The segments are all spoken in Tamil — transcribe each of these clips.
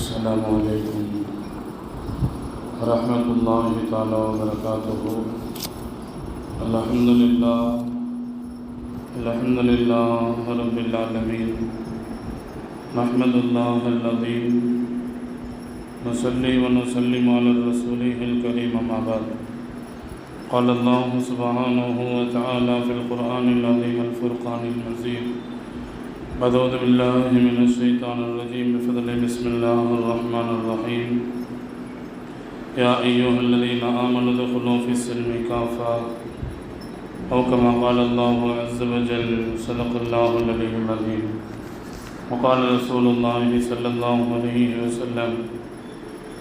السلام عليكم ورحمة الله تعالى وبركاته. الحمد لله رب العالمين. نحمد الله العظيم نصلي ونسلم على رسوله الكريم أما بعد. قال الله سبحانه وتعالى في القرآن العظيم الفرقان المجيد: أعوذ بالله من الشيطان الرجيم بفضل بسم الله الرحمن الرحيم. يا أيها الذين آمنوا ادخلوا في السلم كافة أو كما قال الله عز وجل. صدق الله العلي العظيم. وقال رسول الله صلى الله عليه وسلم: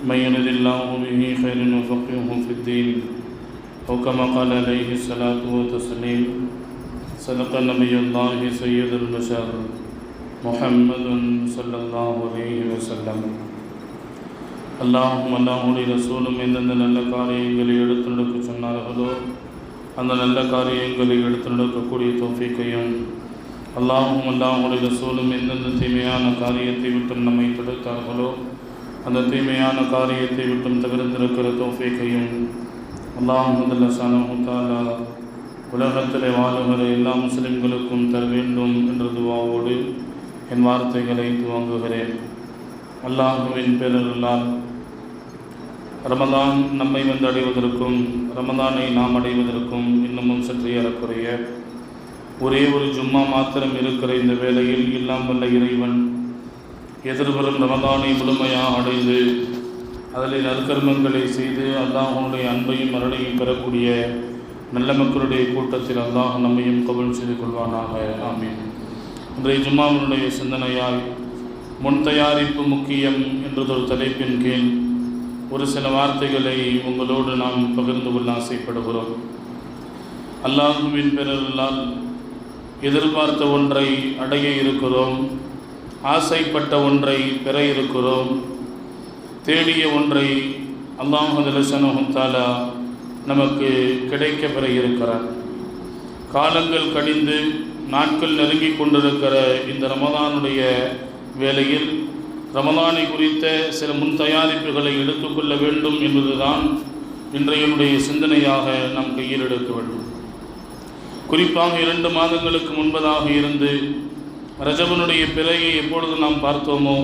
من يرد الله به خيرا يفقهه في الدين أو كما قال عليه الصلاة والتسليم. صدق نبي الله سيد البشر محمد صلى الله عليه وسلم. அல்லாஹும் அல்லாஹுடைய ரசூலும் எந்தெந்த நல்ல காரியங்களை எடுத்து நடக்க சொன்னார்களோ அந்த நல்ல காரியங்களை எடுத்து நடக்கக்கூடிய தௌஃபீக்கையும், அல்லாஹும் அல்லாஹுடைய ரசூலும் எந்தெந்த தீமையான காரியத்தை விட்டும் நம்மை தடுத்தார்களோ அந்த தீமையான காரியத்தை விட்டும் தவிர்த்திருக்கிற தௌஃபீக்கையும் அல்லாஹ் ஸுப்ஹானஹு வ தஆலா உலகத்தில் வாழுகிற எல்லா முஸ்லிம்களுக்கும் தர வேண்டும் என்ற துஆவோடு என் வார்த்தைகளை துவங்குகிறேன். அல்லாஹுவின் பேரருளால் ரமதான் நம்மை வந்து அடைவதற்கும் ரமதானை நாம் அடைவதற்கும் இன்னமும் சற்று ஏறக்குறைய ஒரே ஒரு ஜும்மா மாத்திரம் இருக்கிற இந்த வேளையில் எல்லாம் வல்ல இறைவன் எதிர்வரும் ரமதானை முழுமையாக அடைந்து அதில் நற்கர்மங்களை செய்து அல்லாஹ்வுடைய அன்பையும் அருளையும் பெறக்கூடிய நல்ல மக்களுடைய கூட்டத்தில் அல்லாஹ் நம்மையும் கபூல் செய்து கொள்வானாக. ஆமீன். இன்றைய ஜும்மாவினுடைய சிந்தனையால் முன் தயாரிப்பு முக்கியம் என்றதொரு தலைப்பின் கீழ் ஒரு சில வார்த்தைகளை உங்களோடு நாம் பகிர்ந்து கொள்ள ஆசைப்படுகிறோம். அல்லாஹ்வின் பேரருளால் எதிர்பார்த்த ஒன்றை அடைய இருக்கிறோம், ஆசைப்பட்ட ஒன்றை பெற இருக்கிறோம், தேடிய ஒன்றை அல்லாஹ் ஸுப்ஹானஹு வ தஆலா நமக்கு கிடைக்க பெற இருக்கிறார். காலங்கள் கழிந்து நாட்கள் நெருங்கி கொண்டிருக்கிற இந்த ரமதானுடைய வேளையில் ரமதானை குறித்த சில முன் தயாரிப்புகளை எடுத்துக்கொள்ள வேண்டும் என்பதுதான் இன்றைய சிந்தனையாக நாம் கையில் எடுக்க வேண்டும். குறிப்பாக 2 மாதங்களுக்கு முன்பதாக இருந்து ரஜபனுடைய பிறையை எப்பொழுது நாம் பார்த்தோமோ,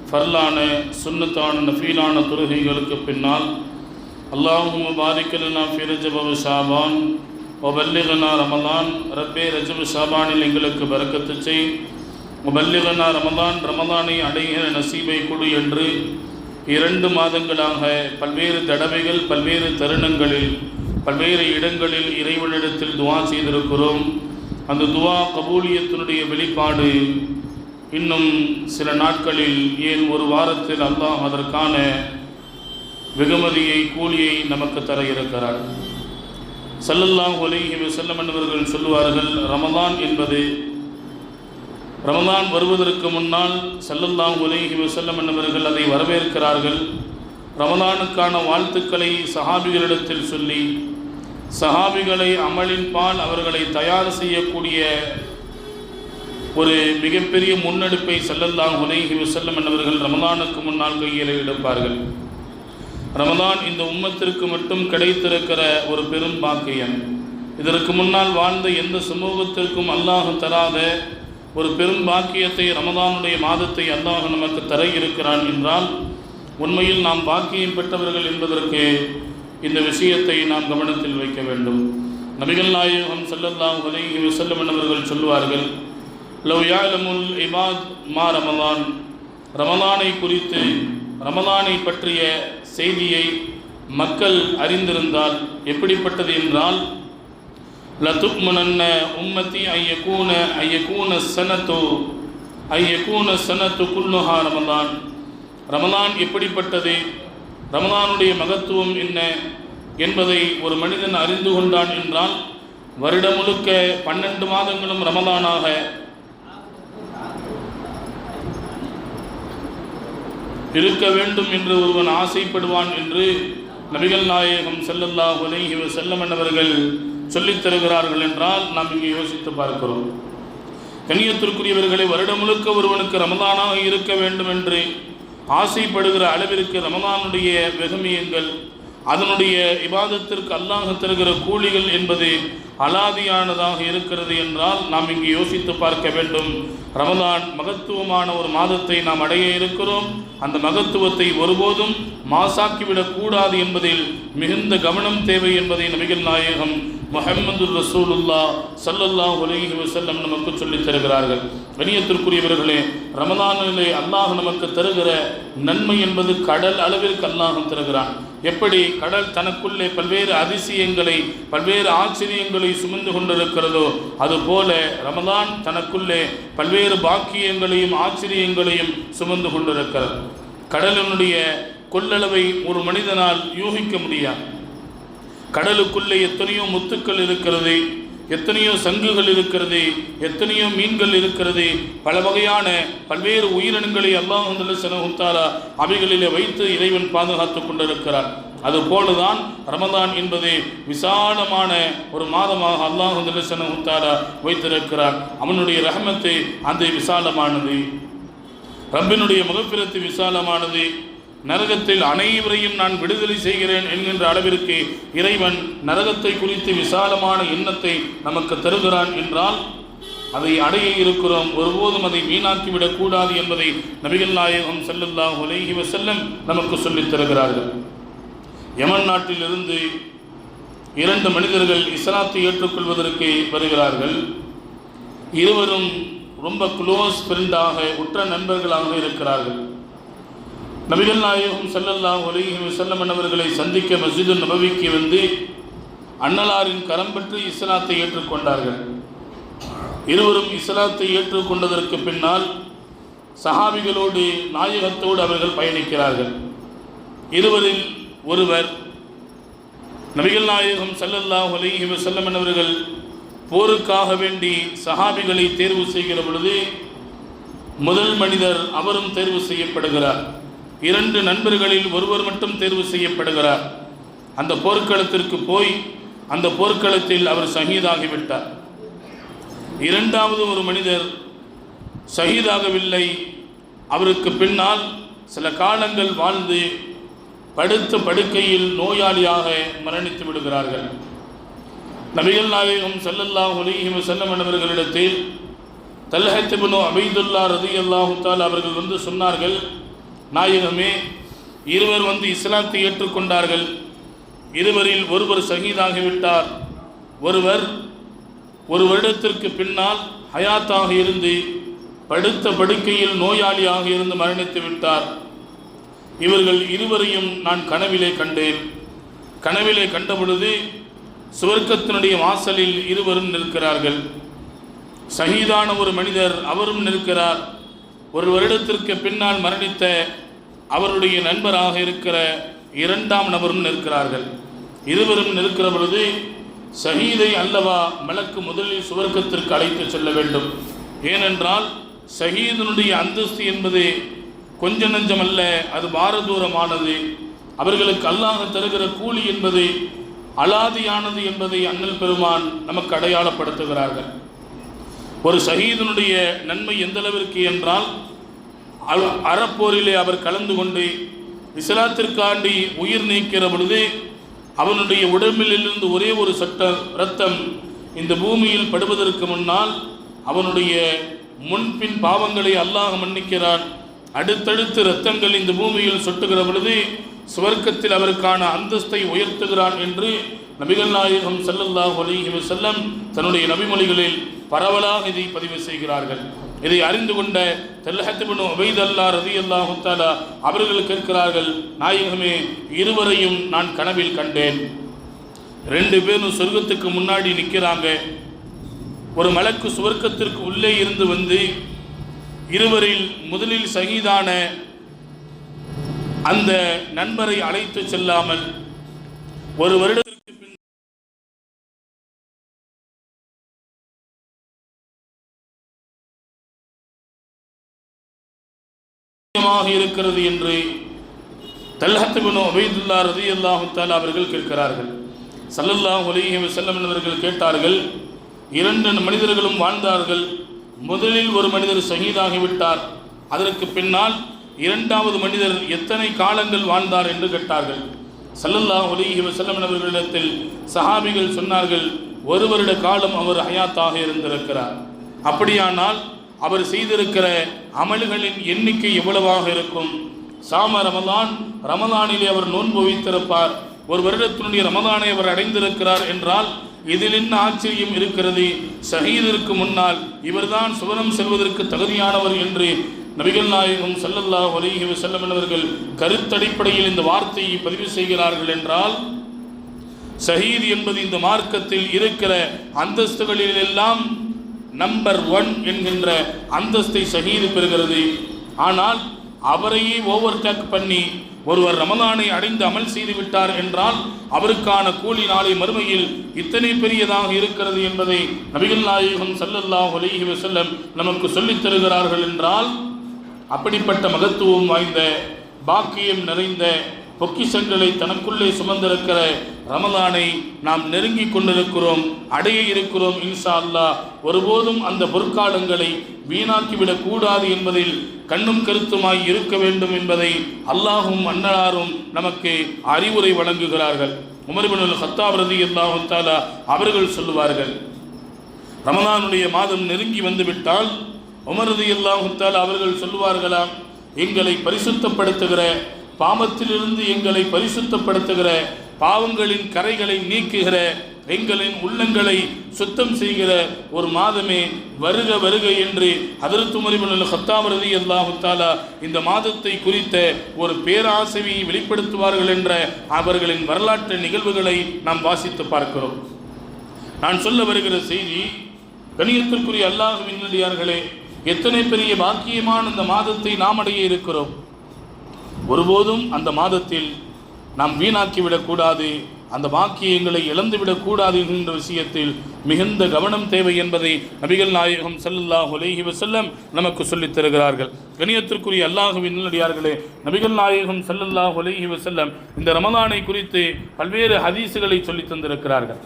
ஃபர்லான சுன்னத்தான நஃபீலான தொழுகைகளுக்கு பின்னால் அல்லாஹும்ம பாரிக் லனா ஃபீ ரஜப வ ஷாபான் வ பல்லிக்னா ரமலான், ரப்பே ரஜப ஷாபானில் எங்களுக்கு பரக்கத்து செய், வ பல்லிக்னா ரமலான், ரமலானை அடைகிற நசீபை கொடு என்று 2 மாதங்களாக பல்வேறு தடவைகள் பல்வேறு தருணங்களில் பல்வேறு இடங்களில் இறைவனிடத்தில் துஆ செய்திருக்கிறோம். அந்த துஆ கபூலியத்தினுடைய வெளிப்பாடு இன்னும் சில நாட்களில், ஏன் ஒரு வாரத்தில் அல்லாஹ் அதற்கான வெகுமதியை கூலியை நமக்கு தர இருக்கிறார். ஸல்லல்லாஹு அலைஹி வஸல்லம் என்பவர்கள் சொல்லுவார்கள், ரமதான் என்பது ரமதான் வருவதற்கு முன்னால் ஸல்லல்லாஹு அலைஹி வஸல்லம் என்பவர்கள் அதை வரவேற்கிறார்கள். ரமதானுக்கான வாழ்த்துக்களை சஹாபிகளிடத்தில் சொல்லி சஹாபிகளை அமலின் பால் அவர்களை தயார் செய்யக்கூடிய ஒரு மிகப்பெரிய முன்னெடுப்பை ஸல்லல்லாஹு அலைஹி வஸல்லம் என்பவர்கள் ரமதானுக்கு முன்னால் கையில் எடுப்பார்கள். ரமதான் இந்த உம்மத்திற்கு மட்டும் கிடைத்திருக்கிற ஒரு பெரும் பாக்கியம். இதற்கு முன்னால் வாழ்ந்த எந்த சமூகத்திற்கும் அல்லாஹ் தராத ஒரு பெரும் பாக்கியத்தை ரமதானுடைய மாதத்தை அல்லாஹ் நமக்கு தர இருக்கிறான் என்றால் உண்மையில் நாம் பாக்கியம் பெற்றவர்கள் என்பதற்கு இந்த விஷயத்தை நாம் கவனத்தில் வைக்க வேண்டும். நபிகள் நாயகம் ஸல்லல்லாஹு அலைஹி வஸல்லம் என்பவர்கள் சொல்லுவார்கள், லவ் யஅலமுல் இபாத் மா ரமலான், ரமலானை குறித்து ரமலானை பற்றிய செய்தியை மக்கள் அறிந்திருந்தால் எப்படிப்பட்டது என்றால், லதுக்மனன்ன உம்மதி ஐயகூன சனத்து குல்லுஹா ரமலான். ரமலான் எப்படிப்பட்டது, ரமலானுடைய மகத்துவம் என்ன என்பதை ஒரு மனிதன் அறிந்து கொண்டான் என்றால் வருடம் முழுக்க 12 மாதங்களும் ரமலானாக இருக்க வேண்டும் என்று ஒருவன் ஆசைப்படுவான் என்று நபிகள் நாயகம் ஸல்லல்லாஹு அலைஹி வஸல்லம் என்பவர்கள் சொல்லித் தருகிறார்கள் என்றால் நாம் இங்கே யோசித்து பார்க்கிறோம். கண்ணியத்திற்குரியவர்களை, வருடம் முழுக்க ஒருவனுக்கு ரமதானாக இருக்க வேண்டும் என்று ஆசைப்படுகிற அளவிற்கு ரமலானுடைய வெகுமியங்கள், அதனுடைய இபாதத்திற்கு அல்லாஹ் தருகிற கூலிகள் என்பது அலாதியானதாக இருக்கிறது என்றால் நாம் இங்கு யோசித்து பார்க்க வேண்டும். ரமலான் மகத்துவமான ஒரு மாதத்தை நாம் அடைய இருக்கிறோம். அந்த மகத்துவத்தை ஒருபோதும் மாசாக்கிவிடக் கூடாது என்பதில் மிகுந்த கவனம் தேவை என்பதை நபிகள் நாயகம் முஹம்மது ரசூலுல்லாஹ் ஸல்லல்லாஹு அலைஹி வஸல்லம் நமக்கு சொல்லித் தருகிறார்கள். கண்ணியத்திற்குரியவர்களே, ரமலானிலே அல்லாஹ் நமக்கு தருகிற நன்மை என்பது கடல் அளவிற்கு அல்லாஹ் தருகிறான். எப்படி கடல் தனக்குள்ளே பல்வேறு அதிசயங்களை, பல்வேறு ஆச்சரியங்களை சுமந்து கொண்டிருக்கிறதோ, அதுபோல ரமலான் தனக்குள்ளே பல்வேறு பாக்கியங்களையும் ஆச்சரியங்களையும் சுமந்து கொண்டிருக்கிறது. கடலினுடைய கொள்ளளவை ஒரு மனிதனால் யூகிக்க முடியாது. கடலுக்குள்ளே எத்தனையோ முத்துக்கள் இருக்கிறது, எத்தனையோ சங்குகள் இருக்கிறது, எத்தனையோ மீன்கள் இருக்கிறது, பல வகையான பல்வேறு உயிரினங்களை அல்லாஹ் சுப்ஹானஹு வ தஆலா அவைகளிலே வைத்து இறைவன் பாதுகாத்து கொண்டிருக்கிறார். அதுபோலதான் ரமலான் என்பது விசாலமான ஒரு மாதமாக அல்லாஹ் சுப்ஹானஹு வ தஆலா வைத்திருக்கிறார். அவனுடைய ரஹ்மத்து அந்த விசாலமானது, ரப்பினுடைய மக்ஃபிரத்து விசாலமானது. நரகத்தில் அனைவரையும் நான் விடுதலை செய்கிறேன் என்கின்ற அளவிற்கு இறைவன் நரகத்தை குறித்து விசாலமான எண்ணத்தை நமக்கு தருகிறான் என்றால் அதை அடைய இருக்கிறோம். ஒருபோதும் அதை வீணாக்கிவிடக் கூடாது என்பதை நபிகள் நாயகம் ஸல்லல்லாஹு அலைஹி வஸல்லம் நமக்கு சொல்லித் தருகிறார்கள். யமன் நாட்டிலிருந்து 2 மனிதர்கள் இஸ்லாத்தை ஏற்றுக்கொள்வதற்கு வருகிறார்கள். இருவரும் ரொம்ப க்ளோஸ் ஃப்ரெண்டாக, உற்ற நண்பர்களாக இருக்கிறார்கள். நபிகள் நாயகம் ஸல்லல்லாஹு அலைஹி வஸல்லம் அவர்களை சந்திக்க மஸ்ஜிது நபவிக்கு வந்து அன்னலாரின் கரம் பற்றி இஸ்லாத்தை ஏற்றுக்கொண்டார்கள். இருவரும் இஸ்லாத்தை ஏற்றுக்கொண்டதற்கு பின்னால் சஹாபிகளோடு, நாயகத்தோடு அவர்கள் பயணிக்கிறார்கள். இருவரில் ஒருவர் நபிகள் நாயகம் ஸல்லல்லாஹு அலைஹி வஸல்லம் அவர்கள் போருக்காக வேண்டி சஹாபிகளை தேர்வு செய்கிற பொழுது முதல் மனிதர் அவரும் தேர்வு செய்யப்படுகிறார். 2 நண்பர்களில் ஒருவர் மட்டும் தேர்வு செய்யப்படுகிறார். அந்த போர்க்களத்திற்கு போய் அந்த போர்க்களத்தில் அவர் ஷஹீதாகிவிட்டார். 2வது ஒரு மனிதர் ஷஹீதாகவில்லை. அவருக்கு பின்னால் சில காலங்கள் வாழ்ந்து படுத்த படுக்கையில் நோயாளியாக மரணித்து விடுகிறார்கள். நபிகள் நாயகம் ஸல்லல்லாஹு அலைஹி வஸல்லம் அவர்களிடத்தில் தல்ஹத் இப்னு உபைதுல்லாஹ் ரலியல்லாஹு தஆலா அவர்கள் வந்து சொன்னார்கள், நாயகமே, இருவர் வந்து இஸ்லாத்தை ஏற்றுக்கொண்டார்கள். இருவரில் ஒருவர் ஷஹீதாகிவிட்டார். ஒருவர் ஒரு வருடத்திற்கு பின்னால் ஹயாத்தாக இருந்து படுத்த படுக்கையில் நோயாளியாக இருந்து மரணித்து விட்டார். இவர்கள் இருவரையும் நான் கனவிலே கண்டேன். கனவிலே கண்டபொழுது சுவர்க்கத்தினுடைய வாசலில் இருவரும் நிற்கிறார்கள். ஷஹீதான ஒரு மனிதர் அவரும் நிற்கிறார். ஒரு வருடத்திற்கு பின்னால் மரணித்த அவருடைய நண்பராக இருக்கிற 2ஆம் நபரும் நிற்கிறார்கள். இருவரும் நிற்கிற பொழுது ஷஹீதை அல்லவா மலக்கு முதலில் சுவர்க்கத்திற்கு அழைத்து செல்ல வேண்டும். ஏனென்றால் ஷஹீதனுடைய அந்தஸ்து என்பது கொஞ்ச நஞ்சமல்ல, அது பாரதூரமானது. அவர்களுக்கு அல்லாஹ் தருகிற கூலி என்பது அலாதியானது என்பதை அண்ணல் பெருமான் நமக்கு அடையாளப்படுத்துகிறார்கள். ஒரு ஷஹீதனுடைய நன்மை எந்த அளவிற்கு என்றால், அறப்போரிலே அவர் கலந்து கொண்டு இஸ்லாத்திற்காண்டி உயிர் நீக்கிற பொழுது அவனுடைய உடம்பிலிருந்து ஒரே ஒரு சொட்ட இரத்தம் இந்த பூமியில் படுவதற்கு முன்னால் அவனுடைய முன்பின் பாவங்களை அல்லாஹ் மன்னிக்கிறான். அடுத்தடுத்து இரத்தங்கள் இந்த பூமியில் சொட்டுகிற பொழுது சுவர்க்கத்தில் அவருக்கான அந்தஸ்தை உயர்த்துகிறான் என்று நபிகள் நாயகம் ஸல்லல்லாஹு அலைஹி வஸல்லம் தன்னுடைய நபிமொழிகளில் பரவலாக இதை பதிவு செய்கிறார்கள். இதை அறிந்து கொண்ட தல்ஹத் இப்னு உபைதுல்லாஹ் ரலியல்லாஹு தஆலா அவர்கள் கேட்கிறார்கள், நாயகமே, இருவரையும் நான் கனவில் கண்டேன். 2 பேரும் சொர்க்கத்துக்கு முன்னாடி நிற்கிறாங்க. ஒரு மலக்கு சுவர்க்கத்திற்கு உள்ளே இருந்து வந்து இருவரில் முதலில் ஷஹீதான அந்த நண்பரை அழைத்து செல்லாமல் ஒரு வருடத்திற்கு இருக்கிறது என்று தல்ஹத் இப்னு உபைதுல்லாஹ் ரலியல்லாஹு தஆலா அவர்கள் கேட்கிறார்கள். ஸல்லல்லாஹு அலைஹி வஸல்லம் அவர்கள் கேட்டார்கள், 2 மனிதர்களும் வாழ்ந்தார்கள். முதலில் ஒரு மனிதர் ஷஹீதாகிவிட்டார். அதற்கு பின்னால் இரண்டாவது மனிதர் எத்தனை காலங்கள் வாழ்ந்தார் என்று கேட்டார்கள். ஸல்லல்லாஹு அலைஹி வஸல்லம் அவர்களிடத்தில் சஹாபிகள் சொன்னார்கள், 1 வருட காலம் அவர் ஹயாத்தாக இருந்திருக்கிறார். அப்படியானால் அவர் செய்திருக்கிற அமல்களின் எண்ணிக்கை எவ்வளவாக இருக்கும்? சாம ரமலானிலே அவர் நோன்பு வைத்திருப்பார். 1 வருடத்தினுடைய ரமலானை அவர் அடைந்திருக்கிறார் என்றால் இதில் என்ன ஆச்சரியம் இருக்கிறது? ஷஹீதிற்கு முன்னால் இவர்தான் சுவனம் செல்வதற்கு தகுதியானவர் என்று நபிகள் நாயகம் ஸல்லல்லாஹு அலைஹி வஸல்லம் அவர்கள் கருத்தடிப்படையில் இந்த வார்த்தையை பதிவு செய்கிறார்கள் என்றால், ஷஹீத் என்பது இந்த மார்க்கத்தில் இருக்கிற அந்தஸ்துகளில் எல்லாம் நம்பர் 1 என்கின்ற அந்தஸ்தை ஷஹீது பெறுகிறது. ஆனால் அவரையே ஓவர்டேக் பண்ணி ஒருவர் ரமலானை அடைந்து அமல் செய்து விட்டார் என்றால் அவருக்கான கூலி நாளை மறுமையில் இத்தனை பெரியதாக இருக்கிறது என்பதை நபிகள் நாயகம் ஸல்லல்லாஹு அலைஹி வஸல்லம் நமக்கு சொல்லித் தருகிறார்கள் என்றால், அப்படிப்பட்ட மகத்துவம் வாய்ந்த பாக்கியம் நிறைந்த பொக்கிஷங்களை தனக்குள்ளே சுமந்திருக்கிற ரமலானை நாம் நெருங்கி கொண்டிருக்கிறோம், அடைய இருக்கிறோம். இன்ஷா அல்லாஹ் ஒருபோதும் அந்த பொற்காலங்களை வீணாக்கிவிடக் கூடாது என்பதில் கண்ணும் கருத்துமாய் இருக்க வேண்டும் என்பதை அல்லாஹும் அன்னலாரும் நமக்கு அறிவுரை வழங்குகிறார்கள். உமர் இப்னுல் கத்தாப் ரலியல்லாஹு தஆலா அவர்கள் சொல்லுவார்கள், ரமலானுடைய மாதம் நெருங்கி வந்துவிட்டால் உமர் ரலியல்லாஹு தஆலா அவர்கள் சொல்லுவார்களாம், எங்களை பரிசுத்தப்படுத்துகிற, பாவத்திலிருந்து எங்களை பரிசுத்தப்படுத்துகிற, பாவங்களின் கரைகளை நீக்குகிற, எங்களின் உள்ளங்களை சுத்தம் செய்கிற ஒரு மாதமே வருக வருக என்று ஹதரத் உமர் இப்னுல் கத்தாப் ரலியல்லாஹு தஆலா இந்த மாதத்தை குறித்த ஒரு பேராசையை வெளிப்படுத்துவார்கள் என்ற அவர்களின் வரலாற்று நிகழ்வுகளை நாம் வாசித்து பார்க்கிறோம். நான் சொல்ல வருகிற செய்தி, கணியத்திற்குரிய அல்லாஹ்வின் நல்லடியார்களே, எத்தனை பெரிய பாக்கியமான இந்த மாதத்தை நாம் அடைய இருக்கிறோம். ஒருபோதும் அந்த மாதத்தில் நாம் வீணாக்கிவிடக்கூடாது, அந்த பாக்கியங்களை இழந்துவிடக்கூடாது என்கின்ற விஷயத்தில் மிகுந்த கவனம் தேவை என்பதை நபிகள் நாயகம் ஸல்லல்லாஹு அலைஹி வஸல்லம் நமக்கு சொல்லித் தருகிறார்கள். கணியத்திற்குரிய அல்லாஹ்வின் நல்லடியார்களே, நபிகள் நாயகம் ஸல்லல்லாஹு அலைஹி வஸல்லம் இந்த ரமலானை குறித்து பல்வேறு ஹதீஸுகளை சொல்லித் தந்திருக்கிறார்கள்,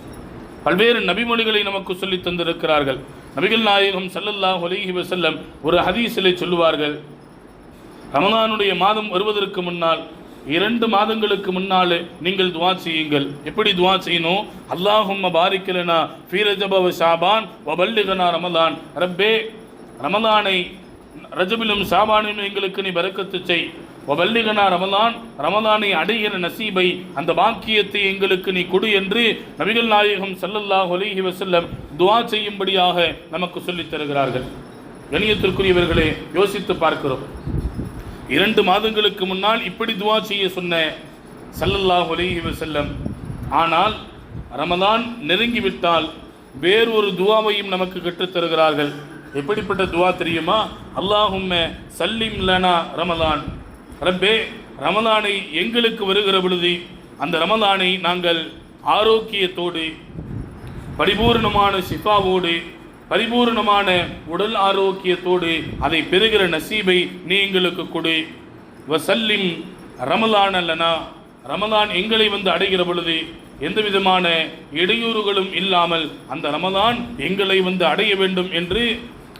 பல்வேறு நபிமொழிகளை நமக்கு சொல்லித் தந்திருக்கிறார்கள். நபிகள் நாயகம் ஸல்லல்லாஹு அலைஹி வஸல்லம் ஒரு ஹதீஸிலே சொல்லுவார்கள், ரமலானுடைய மாதம் வருவதற்கு முன்னால் 2 மாதங்களுக்கு முன்னாலே நீங்கள் துஆ செய்யுங்கள். எப்படி துஆ செய்யணும்? அல்லாஹும்ம பாரிக் லனா ஃபீ ரஜப வ ஷாபான் வ பல்லிகனா ரமலான். ரப்பே, ரமலானை ரஜபிலும் ஷாபானிலும் எங்களுக்கு நீ பரக்கத்து செய். வ பல்லிகனா ரமலான், ரமலானை அடைகிற நசீபை, அந்த பாக்கியத்தை எங்களுக்கு நீ கொடு என்று நபிகள் நாயகம் ஸல்லல்லாஹு அலைஹி வஸல்லம் துஆ செய்யும்படியாக நமக்கு சொல்லித் தருகிறார்கள். கணியத்திற்குரியவர்களே, யோசித்து பார்க்கிறோம். 2 மாதங்களுக்கு முன்னால் இப்படி துஆ செய்ய சொன்ன ஸல்லல்லாஹு அலைஹி வஸல்லம், ஆனால் ரமலான் நெருங்கிவிட்டால் வேறொரு துஆவையும் நமக்கு கற்றுத்தருகிறார்கள். எப்படிப்பட்ட துஆ தெரியுமா? அல்லாஹும்ம சல்லிம் லனா ரமலான். ரப்பே, ரமலானை எங்களுக்கு வருகிற பொழுது அந்த ரமலானை நாங்கள் ஆரோக்கியத்தோடு, பரிபூர்ணமான ஷிஃபாவோடு, பரிபூர்ணமான உடல் ஆரோக்கியத்தோடு அதை பெறுகிற நசீபை நீ எங்களுக்கு கொடு. வசல்லிம் ரமலான் அல்லனா, ரமலான் எங்களை வந்து அடைகிற பொழுது எந்த விதமான இடையூறுகளும் இல்லாமல் அந்த ரமலான் எங்களை வந்து அடைய வேண்டும் என்று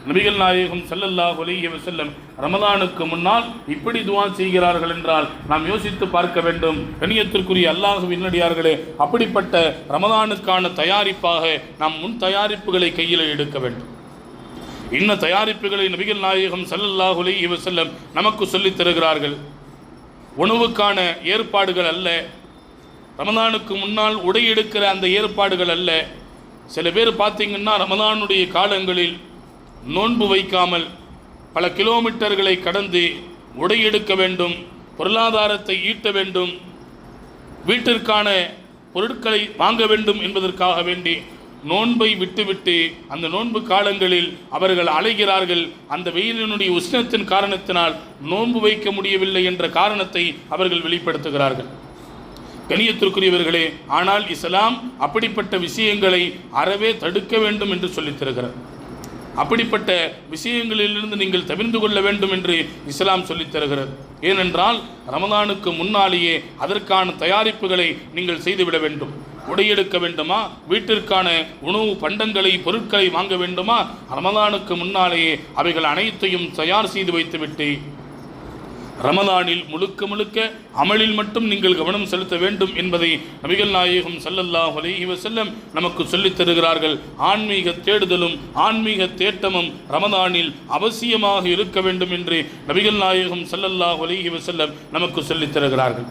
நபிகள் நாயகம் ஸல்லல்லாஹு அலைஹி வஸல்லம் ரமலானுக்கு முன்னால் இப்படி துஆ செய்கிறார்கள் என்றால் நாம் யோசித்து பார்க்க வேண்டும். கணியத்திற்குரிய அல்லாஹ்வின் நல்லடியார்களே, அப்படிப்பட்ட ரமலானுக்கான தயாரிப்பாக நாம் முன் தயாரிப்புகளை கையில் எடுக்க வேண்டும். இன்ன தயாரிப்புகளை நபிகள் நாயகம் ஸல்லல்லாஹு அலைஹி வஸல்லம் நமக்கு சொல்லித் தருகிறார்கள். உணவுக்கான ஏற்பாடுகள் அல்ல, ரமலானுக்கு முன்னால் உடை எடுக்கிற அந்த ஏற்பாடுகள் அல்ல. சில பேர் பார்த்தீங்கன்னா ரமலானுடைய காலங்களில் நோன்பு வைக்காமல் பல கிலோமீட்டர்களை கடந்து உடை எடுக்க வேண்டும், பொருளாதாரத்தை ஈட்ட வேண்டும், வீட்டிற்கான பொருட்களை வாங்க வேண்டும் என்பதற்காக வேண்டி நோன்பை விட்டுவிட்டு அந்த நோன்பு காலங்களில் அவர்கள் அலைகிறார்கள். அந்த வெயிலினுடைய உஷ்ணத்தின் காரணத்தினால் நோன்பு வைக்க முடியவில்லை என்ற காரணத்தை அவர்கள் வெளிப்படுத்துகிறார்கள். கணியத்திற்குரியவர்களே, ஆனால் இஸ்லாம் அப்படிப்பட்ட விஷயங்களை அறவே தடுக்க வேண்டும் என்று சொல்லித் தருகிறார். அப்படிப்பட்ட விஷயங்களிலிருந்து நீங்கள் தவிர்த்து கொள்ள வேண்டும் என்று இஸ்லாம் சொல்லித் தருகிறது. ஏனென்றால் ரமலானுக்கு முன்னாலேயே அதற்கான தயாரிப்புகளை நீங்கள் செய்துவிட வேண்டும். உடையெடுக்க வேண்டுமா, வீட்டிற்கான உணவு பண்டங்களை பொருட்களை வாங்க வேண்டுமா, ரமலானுக்கு முன்னாலேயே அவைகள் அனைத்தையும் தயார் செய்து வைத்துவிட்டு ரமலானில் முழுக்க முழுக்க அமலில் மட்டும் நீங்கள் கவனம் செலுத்த வேண்டும் என்பதை நபிகள் நாயகம் ஸல்லல்லாஹு அலைஹி வஸல்லம் நமக்கு சொல்லித் தருகிறார்கள். ஆன்மீக தேடுதலும் ஆன்மீக தேட்டமும் ரமலானில் அவசியமாக இருக்க வேண்டும் என்று நபிகள் நாயகம் ஸல்லல்லாஹு அலைஹி வஸல்லம் நமக்கு சொல்லித் தருகிறார்கள்.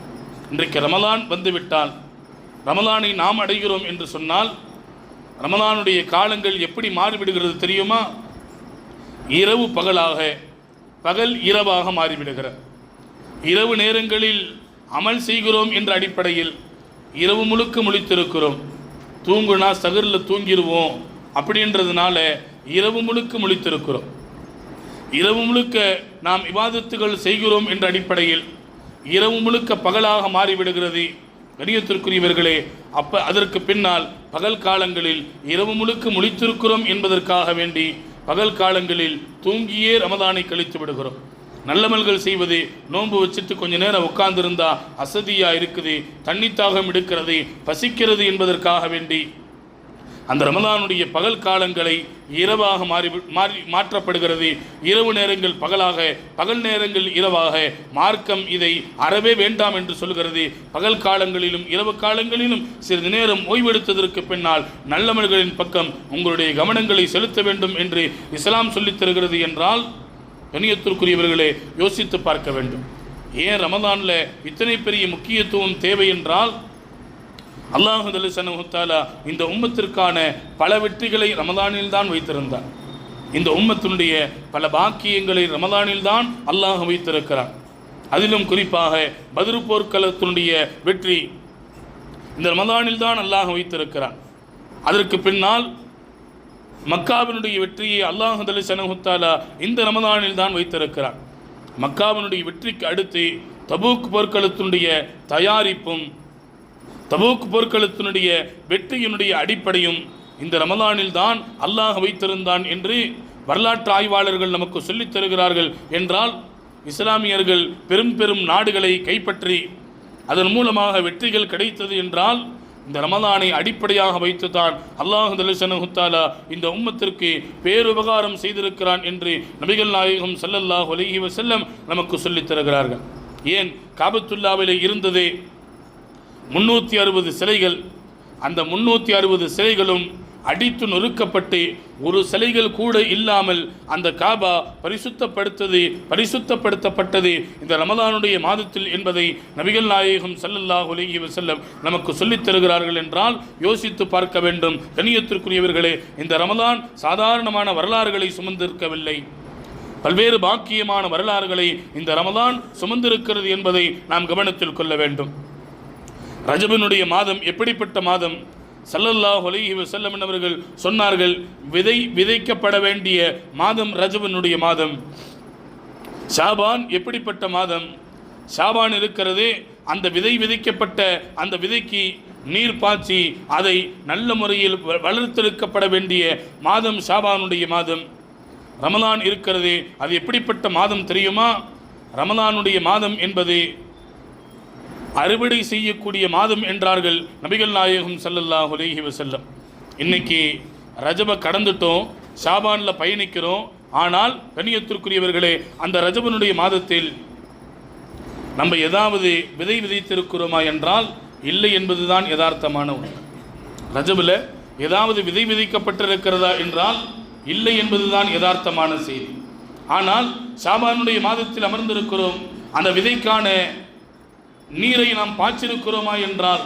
இன்றைக்கு ரமலான் வந்துவிட்டால், ரமலானை நாம் அடைகிறோம் என்று சொன்னால், ரமலானுடைய காலங்கள் எப்படி மாறிவிடுகிறது தெரியுமா? இரவு பகலாக, பகல் இரவாக மாறிவிடுகிறது. இரவு நேரங்களில் அமல் செய்கிறோம் என்ற அடிப்படையில் இரவு முழுக்க முழித்திருக்கிறோம். தூங்குனா சகரில் தூங்கிடுவோம் அப்படின்றதுனால இரவு முழுக்க முழித்திருக்கிறோம். இரவு முழுக்க நாம் இபாதத்துகள் செய்கிறோம் என்ற அடிப்படையில் இரவு முழுக்க பகலாக மாறிவிடுகிறது. கணியத்திற்குரியவர்களே, அதற்கு பின்னால் பகல் காலங்களில் இரவு முழுக்க முழித்திருக்கிறோம் என்பதற்காக வேண்டி பகல் காலங்களில் தூங்கியே ரமதானை கழித்து விடுகிறோம். நல்லமல்கள் செய்வது, நோன்பு வச்சுட்டு கொஞ்ச நேரம் உட்கார்ந்திருந்தா அசதியாக இருக்குது, தண்ணித்தாகம் எடுக்கிறது, பசிக்கிறது என்பதற்காக வேண்டி அந்த ரமலானுடைய பகல் காலங்களை இரவாக மாற்றப்படுகிறது. இரவு நேரங்கள் பகலாக, பகல் நேரங்கள் இரவாக. மார்க்கம் இதை அறவே வேண்டாம் என்று சொல்கிறது. பகல் காலங்களிலும் இரவு காலங்களிலும் சிறிது நேரம் ஓய்வெடுத்ததற்கு பின்னால் நல்லமல்களின் பக்கம் உங்களுடைய கவனங்களை செலுத்த வேண்டும் என்று இஸ்லாம் சொல்லித் தருகிறது என்றால், கண்ணியத்திற்குரியவர்களே, யோசித்து பார்க்க வேண்டும். ஏன் ரமதானில் இத்தனை பெரிய முக்கியத்துவம் தேவை என்றால், அல்லாஹ் ஜல்லல்லாஹு தஆலா இந்த உம்மத்திற்கான பல வெற்றிகளை ரமதானில் தான் வைத்திருந்தார். இந்த உம்மத்தினுடைய பல பாக்கியங்களை ரமதானில் தான் அல்லாஹ் வைத்திருக்கிறார். அதிலும் குறிப்பாக பத்ரு போர்க்களத்தினுடைய வெற்றி இந்த ரமதானில் தான் அல்லாஹ் வைத்திருக்கிறார். அதற்கு பின்னால் மக்காவினுடைய வெற்றியை அல்லாஹ் ஜல்லல்லாஹு தஆலா இந்த ரமதானில் தான் வைத்திருக்கிறார். மக்காவினுடைய வெற்றிக்கு அடுத்து தபூக் போர்க்களத்தினுடைய தயாரிப்பும் தபூக் போர்க்களத்தினுடைய வெற்றியினுடைய அடிப்படையும் இந்த ரமலானில் தான் அல்லாஹ் வைத்திருந்தான் என்று வரலாற்று ஆய்வாளர்கள் நமக்கு சொல்லித் தருகிறார்கள். என்றால், இஸ்லாமியர்கள் பெரும் பெரும் நாடுகளை கைப்பற்றி அதன் மூலமாக வெற்றிகள் கிடைத்தது என்றால் இந்த ரமலானை அடிப்படையாக வைத்துதான் அல்லாஹ் ஜல்லல்லாஹு தஆலா இந்த உம்மத்திற்கு பேருபகாரம் செய்திருக்கிறான் என்று நபிகள் நாயகம் ஸல்லல்லாஹு அலைஹி வஸல்லம் நமக்கு சொல்லித் தருகிறார்கள். ஏன், காபத்துல்லாவிலே இருந்ததே 360 சிலைகள். அந்த 360 சிலைகளும் அடித்து நொறுக்கப்பட்டு ஒரு சிலைகள் கூட இல்லாமல் அந்த காபா பரிசுத்தப்படுத்தப்பட்டது இந்த ரமலானுடைய மாதத்தில் என்பதை நபிகள் நாயகம் ஸல்லல்லாஹு அலைஹி வஸல்லம் நமக்கு சொல்லித் தருகிறார்கள் என்றால் யோசித்து பார்க்க வேண்டும். கண்ணியத்திற்குரியவர்களே, இந்த ரமலான் சாதாரணமான வரலாறுகளை சுமந்திருக்கவில்லை, பல்வேறு பாக்கியமான வரலாறுகளை இந்த ரமலான் சுமந்திருக்கிறது என்பதை நாம் கவனத்தில் கொள்ள வேண்டும். ரஜபினுடைய மாதம் எப்படிப்பட்ட மாதம்? ஸல்லல்லாஹு அலைஹி வஸல்லம் அவர்கள் சொன்னார்கள், விதைக்கப்பட வேண்டிய மாதம் ரஜபினுடைய மாதம். ஷாபான் எப்படிப்பட்ட மாதம்? ஷாபான் இருக்கிறது, அந்த விதைக்கப்பட்ட அந்த விதைக்கு நீர் பாய்ச்சி அதை நல்ல முறையில் வளர்த்தெடுக்கப்பட வேண்டிய மாதம் ஷாபானுடைய மாதம். ரமலான் இருக்கிறது, அது எப்படிப்பட்ட மாதம் தெரியுமா? ரமலானுடைய மாதம் என்பது அறுவடை செய்யக்கூடிய மாதம் என்றார்கள் நபிகள் நாயகம் ஸல்லல்லாஹு அலைஹி வஸல்லம். இன்னைக்கு ரஜபை கடந்துட்டோம், ஷாபானில் பயணிக்கிறோம். ஆனால் கண்ணியத்திற்குரியவர்களே, அந்த ரஜபனுடைய மாதத்தில் நம்ம ஏதாவது விதைத்திருக்கிறோமா என்றால் இல்லை என்பதுதான் யதார்த்தமான ஒன்று. ரஜபில் ஏதாவது விதைக்கப்பட்டிருக்கிறதா என்றால் இல்லை என்பதுதான் யதார்த்தமான செய்தி. ஆனால் ஷாபானுடைய மாதத்தில் அமர்ந்திருக்கிறோம், அந்த விதைக்கான நீரை நாம் பாய்ச்சிருக்கிறோமா என்றால்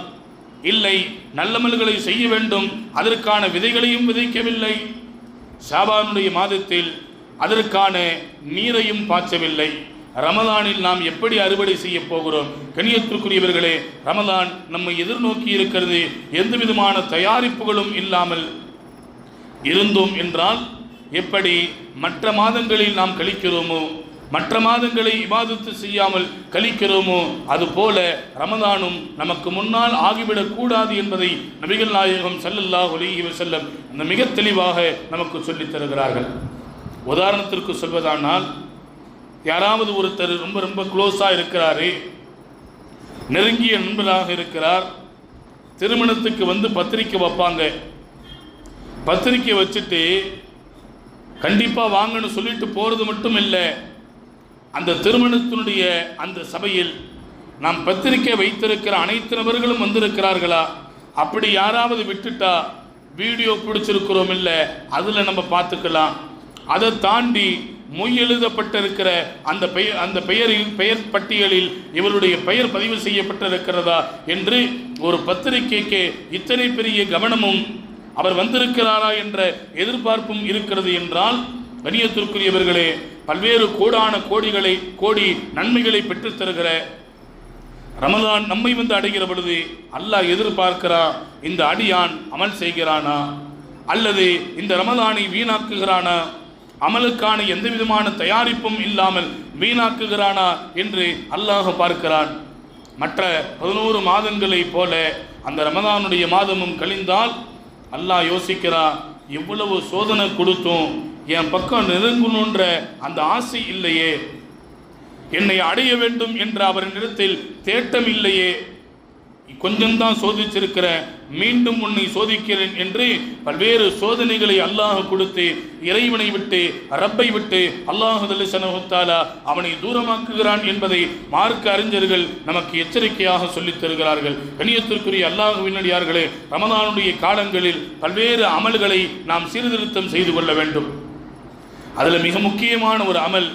இல்லை. நல்லமல்களை செய்ய வேண்டும், அதற்கான விதைகளையும் விதைக்கவில்லை. ஷாபானுடைய மாதத்தில் அதற்கான நீரையும் பாய்ச்சவில்லை. ரமலானில் நாம் எப்படி அறுவடை செய்ய போகிறோம்? கண்ணியத்திற்குரியவர்களே, ரமலான் நம்மை எதிர்நோக்கி இருக்கிறது. எந்த விதமான தயாரிப்புகளும் இல்லாமல் இருந்தோம் என்றால் எப்படி மற்ற மாதங்களில் நாம் கழிக்கிறோமோ, மற்ற மாதங்களை இபாதத்து செய்யாமல் கழிக்கிறோமோ, அதுபோல ரமதானும் நமக்கு முன்னால் ஆகிவிடக்கூடாது என்பதை நபிகள் நாயகம் ஸல்லல்லாஹு அலைஹி வஸல்லம் மிக தெளிவாக நமக்கு சொல்லித் தருகிறார்கள். உதாரணத்திற்கு சொல்வதானால், யாராவது ஒருத்தர் ரொம்ப ரொம்ப க்ளோஸாக இருக்கிறாரு, நெருங்கிய நண்பராக இருக்கிறார், திருமணத்துக்கு வந்து பத்திரிக்கை வைப்பாங்க. பத்திரிக்கை வச்சுட்டு கண்டிப்பாக வாங்கன்னு சொல்லிட்டு போகிறது மட்டும் இல்லை, அந்த திருமணத்தினுடைய அந்த சபையில் நாம் பத்திரிக்கை வைத்திருக்கிற அனைத்து நபர்களும் வந்திருக்கிறார்களா? அப்படி யாராவது விட்டுட்டா வீடியோ பிடிச்சிருக்கிறோம் இல்லை, அதில் நம்ம பார்த்துக்கலாம். அதை தாண்டி மொய் எழுதப்பட்டிருக்கிற அந்த பெயர் பட்டியலில் இவருடைய பெயர் பதிவு செய்யப்பட்டிருக்கிறதா என்று ஒரு பத்திரிகைக்கு இத்தனை பெரிய கவனமும் அவர் வந்திருக்கிறாரா என்ற எதிர்பார்ப்பும் இருக்கிறது என்றால், கண்ணியத்திற்குரியவர்களே, பல்வேறு கோடி நன்மைகளை பெற்றுத் தருகிற ரமலான் நம்மை வந்து அடைகிற பொழுது அல்லாஹ் எதிர்பார்க்கிறான், இந்த அடியான் அமல் செய்கிறானா அல்லது இந்த ரமலானை வீணாக்குகிறானா, அமலுக்கான எந்த விதமான தயாரிப்பும் இல்லாமல் வீணாக்குகிறானா என்று அல்லாஹ் பார்க்கிறான். மற்ற 11 மாதங்களை போல அந்த ரமலானுடைய மாதமும் கழிந்தால் அல்லாஹ் யோசிக்கிறான், எவ்வளவு சோதனை கொடுத்தும் என் பக்கம் நெருங்கணுன்ற அந்த ஆசை இல்லையே, என்னை அடைய வேண்டும் என்ற அவரின் இடத்தில் தேட்டம் இல்லையே, கொஞ்சம்தான் சோதிச்சிருக்கிற, மீண்டும் உன்னை சோதிக்கிறேன் என்று பல்வேறு சோதனைகளை அல்லாஹ் கொடுத்து இறைவனை விட்டு ரப்பை விட்டு அல்லாஹ் ஜல்லஷானஹு தஆலா அவனை தூரமாக்குகிறான் என்பதை மார்க்க அறிஞர்கள் நமக்கு எச்சரிக்கையாக சொல்லித் தருகிறார்கள். கண்ணியத்திற்குரிய அல்லாஹ்வின் அடியார்களே, ரமலானுடைய காலங்களில் பல்வேறு அமல்களை நாம் சீர்திருத்தம் செய்து கொள்ள வேண்டும். அதில் மிக முக்கியமான ஒரு அமல்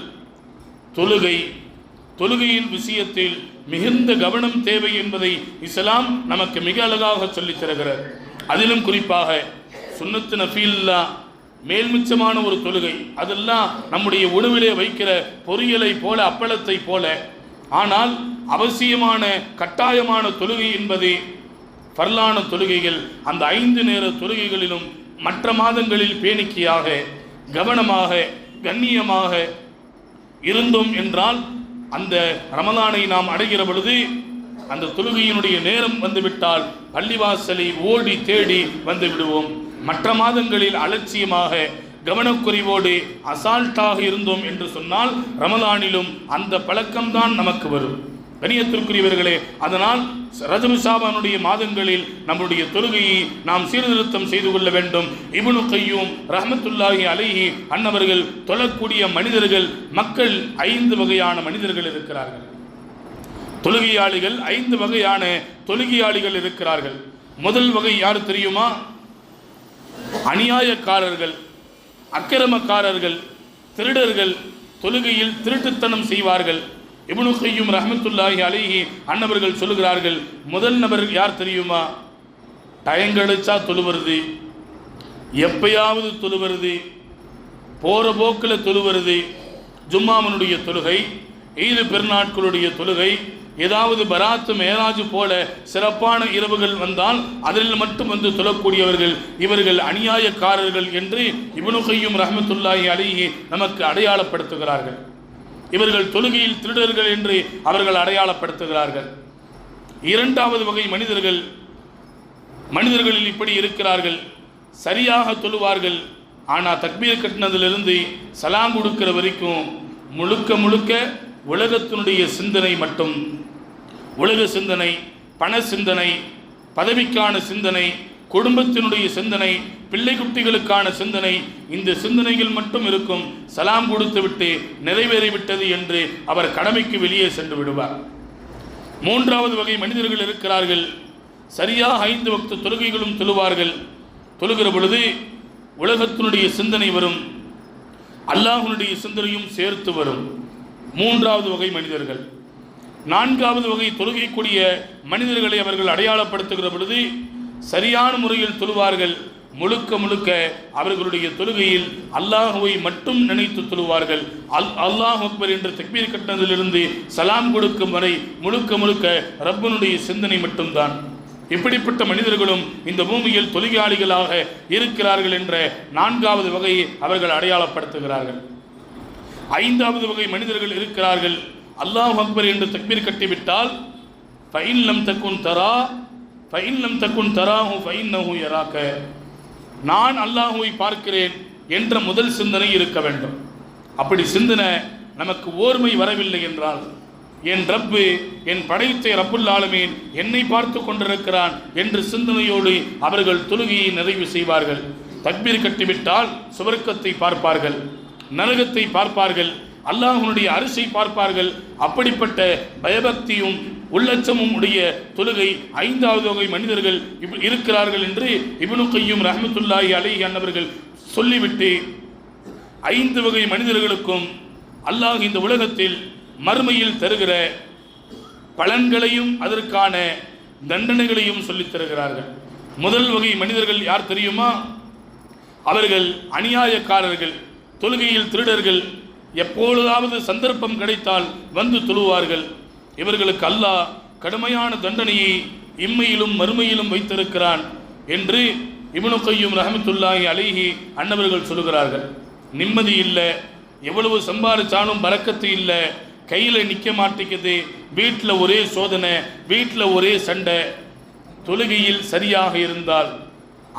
தொழுகையின் விஷயத்தில் மிகுந்த கவனம் தேவை என்பதை இஸ்லாம் நமக்கு மிக அழகாக சொல்லித் தருகிறது. அதிலும் குறிப்பாக சுன்னத்து நஃபீல்லா மேல்மிச்சமான ஒரு தொழுகை, அதெல்லாம் நம்முடைய உணவிலே வைக்கிற பொரியலை போல அப்பளத்தை போல. ஆனால் அவசியமான கட்டாயமான தொழுகை என்பது ஃபர்லான தொழுகைகள். அந்த 5 நேர தொழுகைகளிலும் மற்ற மாதங்களில் பேணிக்கையாக கவனமாக கண்ணியமாக இருந்தோம் என்றால் அந்த ரமலானை நாம் அடைகிற பொழுது அந்த தொழுகையினுடைய நேரம் வந்துவிட்டால் பள்ளிவாசலை ஓடி தேடி வந்து விடுவோம். மற்ற மாதங்களில் அலட்சியமாக கவனக்குறைவோடு அசால்ட்டாக இருந்தோம் என்று சொன்னால் ரமலானிலும் அந்த பழக்கம்தான் நமக்கு வரும். கண்ணியத்திற்குரியவர்களே, அதனால் ரஜபு ஷாபானுடைய மாதங்களில் நம்முடைய தொழுகையை நாம் சீர்திருத்தம் செய்து கொள்ள வேண்டும். இப்னு கய்யூம் ரஹ்மத்துல்லாஹி அலைஹி அன்னவர்கள் தொழக்கூடிய மக்கள் 5 வகையான மனிதர்கள் இருக்கிறார்கள். தொழுகையாளிகள் 5 வகையான தொழுகையாளிகள் இருக்கிறார்கள். முதல் வகை யார் தெரியுமா? அநியாயக்காரர்கள், அக்கிரமக்காரர்கள், திருடர்கள், தொழுகையில் திருட்டுத்தனம் செய்வார்கள். இப்னு கய்யூம் ரஹ்மத்துல்லாஹி அலைஹி அன்னவர்கள் சொல்லுகிறார்கள், முதல் நபர் யார் தெரியுமா? டயங்கடிச்சா தொழுவது, எப்பயாவது தொழுவது, போற போக்கில் தொழுவது, ஜும்மாமனுடைய தொழுகை, ஈது பெருநாட்களுடைய தொழுகை, ஏதாவது பராத்து மேராஜ் போல சிறப்பான இரவுகள் வந்தால் அதில் மட்டும் வந்து தொழக்கூடியவர்கள் இவர்கள் அநியாயக்காரர்கள் என்று இப்னு கய்யூம் ரஹ்மத்துல்லாஹி அலைஹி நமக்கு அடையாளப்படுத்துகிறார்கள். இவர்கள் தொழுகையில் திருடர்கள் என்று அவர்கள் அடையாளப்படுத்துகிறார்கள். இரண்டாவது வகை மனிதர்களில் இப்படி இருக்கிறார்கள். சரியாக தொழுவார்கள், ஆனால் தக்பீர் கட்டினதிலிருந்து சலாம் கொடுக்கிற வரைக்கும் முழுக்க உலகத்தினுடைய சிந்தனை மட்டும், உலக சிந்தனை, பண சிந்தனை, பதவிக்கான சிந்தனை, குடும்பத்தினுடைய சிந்தனை, பிள்ளை குட்டிகளுக்கான சிந்தனை, இந்த சிந்தனைகள் மட்டும் இருக்கும். சலாம் கொடுத்துவிட்டு நிறைவேறிவிட்டது என்று அவர் கடமைக்கு வெளியே சென்று விடுவார். மூன்றாவது வகை மனிதர்கள் இருக்கிறார்கள். சரியாக 5 வக்து தொழுகைகளும் தொழுவார்கள். தொழுகிற பொழுது உலகத்தினுடைய சிந்தனை வரும், அல்லாஹ்வுடைய சிந்தனையும் சேர்த்து வரும். மூன்றாவது வகை மனிதர்கள். நான்காவது வகை தொழுகைக்கூடிய மனிதர்களை அவர்கள் அடையாளப்படுத்துகிற பொழுது சரியான முறையில் தொழுவார்கள். முழுக்க அவர்களுடைய தொழுகையில் அல்லாஹுவை மட்டும் நினைத்து தொழுவார்கள். அல்லாஹ் அக்பர் என்று தக்பீர் கட்டினதிலிருந்து சலாம் கொடுக்கும் வரை முழுக்க ரப்பனுடைய சிந்தனை மட்டும்தான். இப்படிப்பட்ட மனிதர்களும் இந்த பூமியில் தொழுகையாளிகளாக இருக்கிறார்கள் என்ற 4வது வகையை அவர்கள் அடையாளப்படுத்துகிறார்கள். 5வது வகை மனிதர்கள் இருக்கிறார்கள். அல்லாஹ் அக்பர் என்று தக்பீர் கட்டிவிட்டால் ஃபைன் லம் தக்குன் தராஹு ஃபைன்னஹு யராக, நான் அல்லாஹுவை பார்க்கிறேன் என்ற முதல் சிந்தனை இருக்க வேண்டும். அப்படி சிந்தனை நமக்கு ஓர்மை வரவில்லை என்றால், என் ரப்பு, என் படைத்த ரப்புல் ஆலமீன் என்னை பார்த்து கொண்டிருக்கிறான் என்ற சிந்தனையோடு அவர்கள் தொழுகையை நிறைவு செய்வார்கள். தக்பீர் கட்டிவிட்டால் சுவர்க்கத்தை பார்ப்பார்கள், நரகத்தை பார்ப்பார்கள், அல்லாஹ்வுடைய அரிசை பார்ப்பார்கள். அப்படிப்பட்ட பயபக்தியும் உள்ளச்சமும் உடைய தொழுகை 5வது வகை மனிதர்கள் இருக்கிறார்கள் என்று இப்னு கய்யிம் ரஹ்மத்துல்லாஹி அலைஹி அன்னவர்கள் சொல்லிவிட்டு 5 வகை மனிதர்களுக்கும் அல்லாஹ் இந்த உலகத்தில் மறுமையில் தருகிற பலன்களையும் அதற்கான தண்டனைகளையும் சொல்லித் தருகிறார்கள். முதல் வகை மனிதர்கள் யார் தெரியுமா? அவர்கள் அநியாயக்காரர்கள், தொழுகையில் திருடர்கள், எப்பொழுதாவது சந்தர்ப்பம் கிடைத்தால் வந்து தொழுவார்கள். இவர்களுக்கு அல்லாஹ் கடுமையான தண்டனையை இம்மையிலும் மறுமையிலும் வைத்திருக்கிறான் என்று இப்னு கய்யிம் ரஹ்மத்துல்லாஹி அலைஹி அன்னவர்கள் சொல்லுகிறார்கள். நிம்மதி இல்லை, எவ்வளவு சம்பாதிச்சாலும் பரக்கத்து இல்லை, கையில் நிற்க மாட்டேங்குது, வீட்டில் ஒரே சோதனை, வீட்டில் ஒரே சண்டை. தொழுகையில் சரியாக இருந்தால்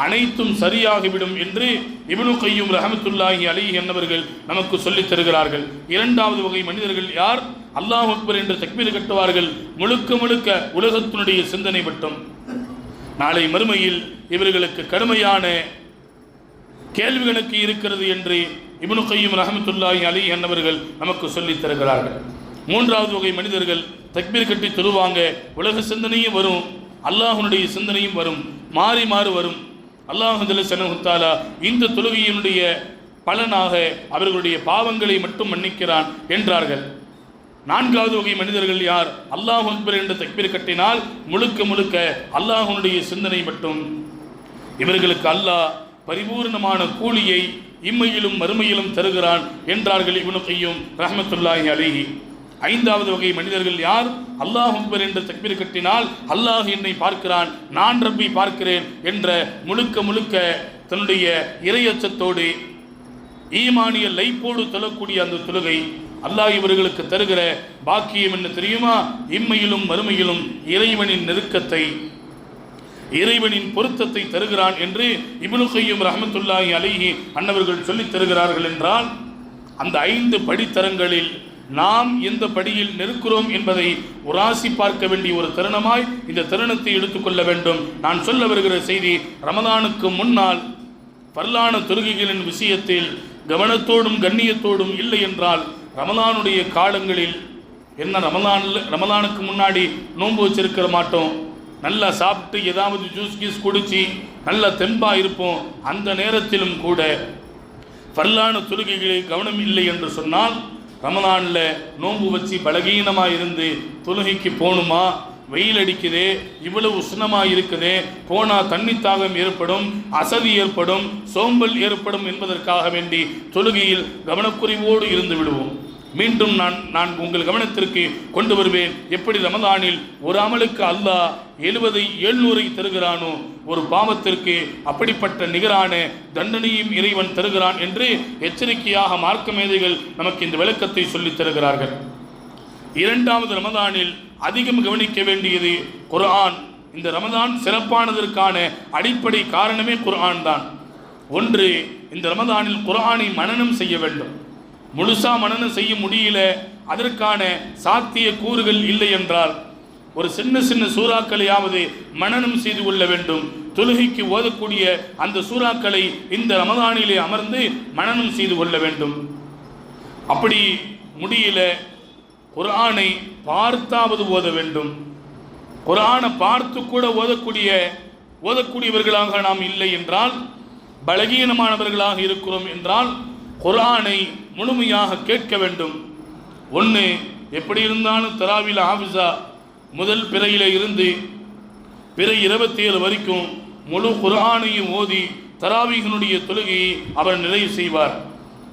அனைத்தும் சரியாகிவிடும் என்று இப்னு கய்யிம் ரஹ்மத்துல்லாஹி அலைஹி என்பவர்கள் நமக்கு சொல்லித் தருகிறார்கள். 2வது வகை மனிதர்கள் யார்? அல்லாஹ் அக்பர் என்று தக்பீர் கட்டுவார்கள். முழுக்க முழுக்க உலகத்தினுடைய சிந்தனை மட்டும். நாளை மறுமையில் இவர்களுக்கு கடுமையான கேள்விகளுக்கு இருக்கிறது என்று இப்னு கய்யிம் ரஹ்மத்துல்லாஹி அலைஹி என்பவர்கள் நமக்கு சொல்லித் தருகிறார்கள். 3வது வகை மனிதர்கள் தக்பீர் கட்டி தொழுவாங்க, உலக சிந்தனையும் வரும், அல்லாஹ்வுடைய சிந்தனையும் வரும், மாறி மாறி வரும். அல்லாஹ் ஜல்ல ஷஅனஹு தஆலா இந்த தொழுகையினுடைய பலனாக அவர்களுடைய பாவங்களை மட்டும் மன்னிக்கிறான் என்றார்கள். 4வது வகை மனிதர்கள் யார்? அல்லாஹ் அக்பர் என்று தக்பீர் கட்டினால் முழுக்க முழுக்க அல்லாஹ்வுடைய சிந்தனை மட்டும். இவர்களுக்கு அல்லாஹ் பரிபூர்ணமான கூலியை இம்மையிலும் மறுமையிலும் தருகிறான் என்றார்கள் இப்னு கய்யிம் ரஹ்மத்துல்லாஹி அலைஹி. 5வது வகை மனிதர்கள் யார்? அல்லாஹ் அக்பர் என்று தக்பீர் கட்டினால் அல்லாஹ் என்னை பார்க்கிறான், நான் ரப்பை பார்க்கிறேன் என்ற முழுக்க முழுக்க தன்னுடைய இறையச்சத்தோடு ஈமானிய லைப்போடு தொழக்கூடிய அந்த தொழுகை அல்லாஹ் இவர்களுக்கு தருகிற பாக்கியம் என்ன தெரியுமா? இம்மையிலும் மறுமையிலும் இறைவனின் நெருக்கத்தை, இறைவனின் பொருத்தத்தை தருகிறான் என்று இப்னு கய்யிம் ரஹ்மத்துல்லாஹி அலைஹி அன்னவர்கள் சொல்லித் தருகிறார்கள். என்றால் அந்த 5 படித்தரங்களில் நாம் எந்த படியில் நெருக்கிறோம் என்பதை உராசி பார்க்க வேண்டிய ஒரு தருணமாய் இந்த தருணத்தை எடுத்துக்கொள்ள வேண்டும். நான் சொல்ல வருகிற செய்தி, ரமதானுக்கு முன்னால் பரலான தொழுகைகளின் விஷயத்தில் கவனத்தோடும் கண்ணியத்தோடும் இல்லை என்றால் ரமலானுடைய காலங்களில் என்ன, ரமலானுக்கு முன்னாடி நோன்பு வச்சிருக்கிற மாட்டோம், நல்லா சாப்பிட்டு ஏதாவது ஜூஸ் கீஸ் குடிச்சு நல்லா தெம்பா இருப்போம். அந்த நேரத்திலும் கூட பரலான தொழுகைகளில் கவனம் இல்லை என்று சொன்னால் ரமலானில் நோன்பு வச்சு பலகீனமாக இருந்து தொழுகைக்கு போகணுமா, வெயில் அடிக்குதே, இவ்வளவு உஷ்ணமாக இருக்குதே, போனால் தண்ணி தாகம் ஏற்படும், அசதி ஏற்படும், சோம்பல் ஏற்படும் என்பதற்காக வேண்டி தொழுகையில் கவனக்குறைவோடு இருந்து விடுவோம். மீண்டும் நான் உங்கள் கவனத்திற்கு கொண்டு வருவேன். எப்படி ரமதானில் ஒரு அமலுக்கு அல்லாஹ் 70-700 தருகிறானோ, ஒரு பாவத்திற்கு அப்படிப்பட்ட நிகரான தண்டனையும் இறைவன் தருகிறான் என்று எச்சரிக்கையாக மார்க்க மேதைகள் நமக்கு இந்த விளக்கத்தை சொல்லித் தருகிறார்கள். 2வது ரமதானில் அதிகம் கவனிக்க வேண்டியது குர்ஆன். இந்த ரமதான் சிறப்பானதற்கான அடிப்படை காரணமே குர்ஆன் தான். ஒன்று, இந்த ரமதானில் குர்ஆனை மனனம் செய்ய வேண்டும். முழுசா மனனம் செய்ய முடியல, அதற்கான சாத்திய கூறுகள் இல்லை என்றால் ஒரு சின்ன சின்ன சூறாக்களையாவது மனனம் செய்து கொள்ள வேண்டும். தொழுகைக்கு ஓதக்கூடிய அந்த சூறாக்களை இந்த ரமதானிலே அமர்ந்து மனனம் செய்து கொள்ள வேண்டும். அப்படி முடியல, குர்ஆனை பார்த்தாவது ஓத வேண்டும். குர்ஆனை பார்த்து கூட ஓதக்கூடியவர்களாக நாம் இல்லை என்றால், பலகீனமானவர்களாக இருக்கிறோம் என்றால் குர்ஆனை முழுமையாக கேட்க வேண்டும். ஒன்று, எப்படி இருந்தாலும் தராவில ஹாஃபிஸா முதல் பிறையில இருந்து பிறை 27 வரைக்கும் முழு குர்ஆனையும் ஓதி தராவீஹினுடைய தொழுகையை அவர் நிறைவு செய்வார்.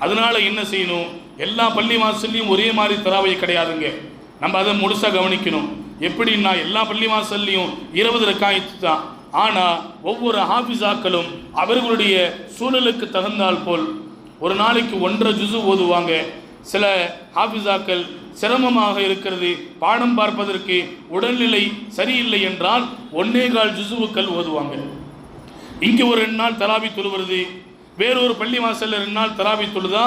அதனால என்ன செய்யணும்? எல்லா பள்ளி வாசல்லையும் ஒரே மாதிரி தராவை கிடையாதுங்க. நம்ம அதை முழுசாக கவனிக்கணும். எப்படின்னா எல்லா பள்ளி வாசல்லையும் 20 ரக்காயத்து தான். ஆனால் ஒவ்வொரு ஹாஃபிஸாக்களும் அவர்களுடைய சூழலுக்கு தகுந்தால் போல் ஒரு நாளைக்கு 1.5 ஜுஸு ஓதுவாங்க. சில ஹாஃபிஸாக்கள் சிரமமாக இருக்கிறது, பாடம் பார்ப்பதற்கு உடல்நிலை சரியில்லை என்றால் 1.25 ஜுஸுக்கள் ஓதுவாங்க. இங்கே ஒரு 2 நாள் தராவி தொழுவது, வேறொரு பள்ளி வாசலில் 2 நாள் தராவி தொழுதா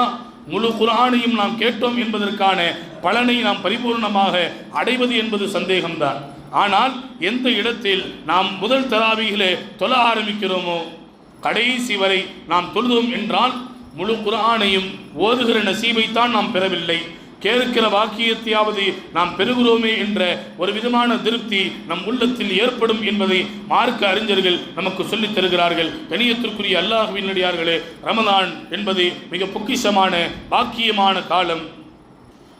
முழு குர்ஆனையும் நாம் கேட்டோம் என்பதற்கான பலனை நாம் பரிபூர்ணமாக அடைவது என்பது சந்தேகம்தான். ஆனால் எந்த இடத்தில் நாம் முதல் தராவிகளை தொழ ஆரம்பிக்கிறோமோ கடைசி வரை நாம் தொழுதோம் என்றால் முழு குர்ஆனையும் ஓதுகிற நசீபைத்தான் நாம் பெறவில்லை, கேட்கிற வாக்கியத்தையாவது நாம் பெறுகிறோமே என்ற ஒரு விதமான திருப்தி நம் உள்ளத்தில் ஏற்படும் என்பதை மார்க்க அறிஞர்கள் நமக்கு சொல்லித் தருகிறார்கள். கணியத்திற்குரிய அல்லாஹ்வின் அடியார்களே, ரமலான் என்பது மிக பொக்கிஷமான பாக்கியமான காலம்.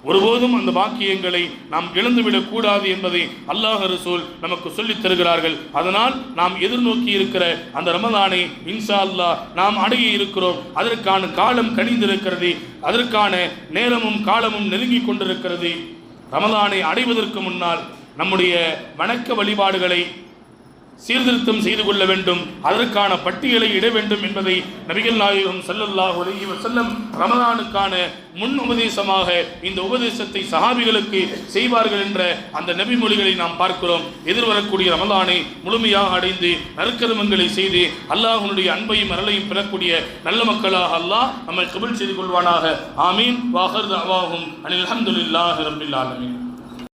ஒருபோதும் அந்த பாக்கியங்களை நாம் இழந்துவிடக் கூடாது என்பதை அல்லாஹ் ரசூல் நமக்கு சொல்லித் தருகிறார்கள். அதனால் நாம் எதிர்நோக்கி இருக்கிற அந்த ரமலானை இன்ஷா அல்லாஹ் நாம் அடைய இருக்கிறோம். அதற்கான காலம் கனிந்திருக்கிறது, அதற்கான நேரமும் காலமும் நெருங்கி கொண்டிருக்கிறது. ரமலானை அடைவதற்கு முன்னால் நம்முடைய வணக்க வழிபாடுகளை சீர்திருத்தம் செய்து கொள்ள வேண்டும், அதற்கான பட்டியலை இட வேண்டும் என்பதை நபிகள் நாயகம் ஸல்லல்லாஹு அலைஹி வஸல்லம் ரமலானுக்கான முன் உபதேசமாக இந்த உபதேசத்தை சஹாபிகளுக்கு செய்வார்கள் என்ற அந்த நபி மொழிகளை நாம் பார்க்கிறோம். எதிர்வரக்கூடிய ரமலானை முழுமையாக அடைந்து நற்கர்மங்களை செய்து அல்லாஹ்வுடைய அன்பையும் அருளையும் பெறக்கூடிய நல்ல மக்களாக அல்லாஹ் நம்மை கபூல் செய்து கொள்வானாக. ஆமீன். வாஹிர் தஅவாஹும் அனில் ஹம்துலில்லாஹி ரப்பில் ஆலமீன்.